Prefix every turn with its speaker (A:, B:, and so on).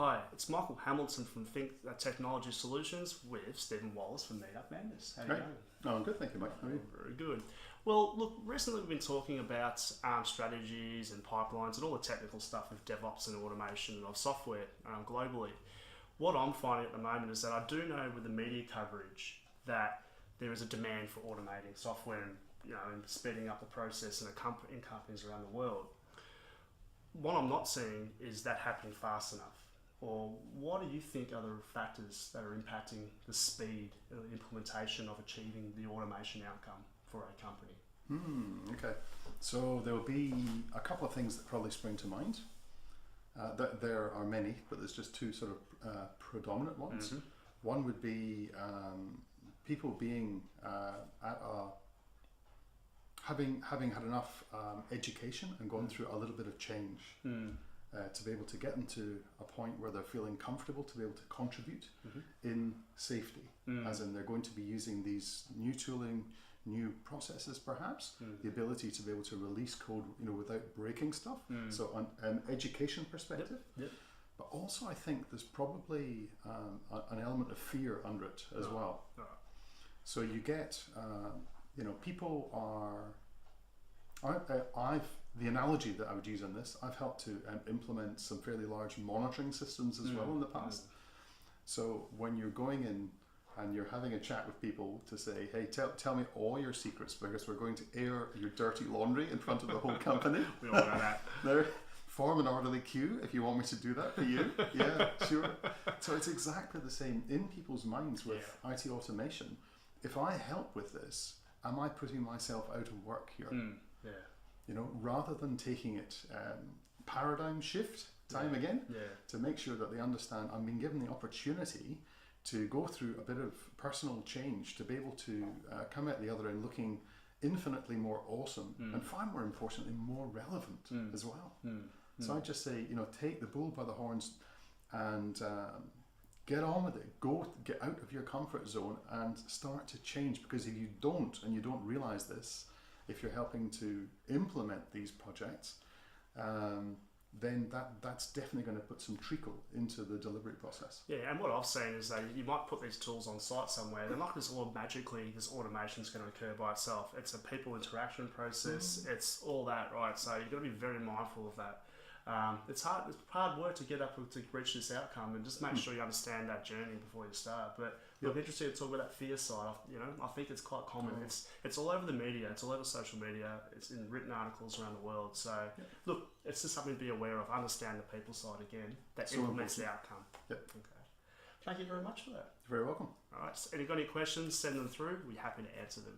A: Hi, it's Michael Hamilton from Thinqe Technology Solutions with Stephen Wallace from Meetup Madness. How are you going?
B: Oh, I'm good, thank you, Mike. How are you?
A: Very good. Well, look, recently we've been talking about strategies and pipelines and all the technical stuff of Devops and automation of software globally. What I'm finding at the moment is that I do know with the media coverage that there is a demand for automating software and speeding up the process in companies around the world. What I'm not seeing is that happening fast enough. Or what do you think are the factors that are impacting the speed and the implementation of achieving the automation outcome for a company?
B: Okay, so there will be a couple of things that probably spring to mind. There are many, but there's just two sort of predominant ones.
A: Mm-hmm.
B: One would be people being having had enough education and gone through a little bit of change. To be able to get them to a point where they're feeling comfortable to be able to contribute in safety, as in they're going to be using these new tooling, new processes perhaps, the ability to be able to release code without breaking stuff. So on an education perspective, but also I think there's probably an element of fear under it as well. So you get, people are, the analogy that I would use on this, I've helped to implement some fairly large monitoring systems as well in the past. So when you're going in and you're having a chat with people to say, hey, tell me all your secrets because we're going to air your dirty laundry in front of the whole company.
A: We all know that.
B: There, form an orderly queue if you want me to do that for you. Yeah, sure. So it's exactly the same in people's minds with IT automation. If I help with this, am I putting myself out of work here? Rather than taking it paradigm shift time again, to make sure that they understand I'm being given the opportunity to go through a bit of personal change to be able to come out the other end looking infinitely more awesome and far more importantly more relevant as well. So I just say, take the bull by the horns and get on with it. Get out of your comfort zone and start to change, because if you don't, and you don't realize this, if you're helping to implement these projects, then that's definitely going to put some treacle into the delivery process. Yeah,
A: and what I've seen is that you might put these tools on site somewhere. They're not just all magically this automation is going to occur by itself. It's a people interaction process. It's all that, right? So you've got to be very mindful of that. It's hard work to get up to reach this outcome, and just make sure you understand that journey before you start. But I'm interested to talk about that fear side. I think it's quite common. It's all over the media. It's all over social media. It's in written articles around the world. So look, it's just something to be aware of. Understand the people side again that implements the outcome. Okay. Thank you very much for that.
B: You're very welcome.
A: All right. So if you've got any questions, send them through. We're happy to answer them.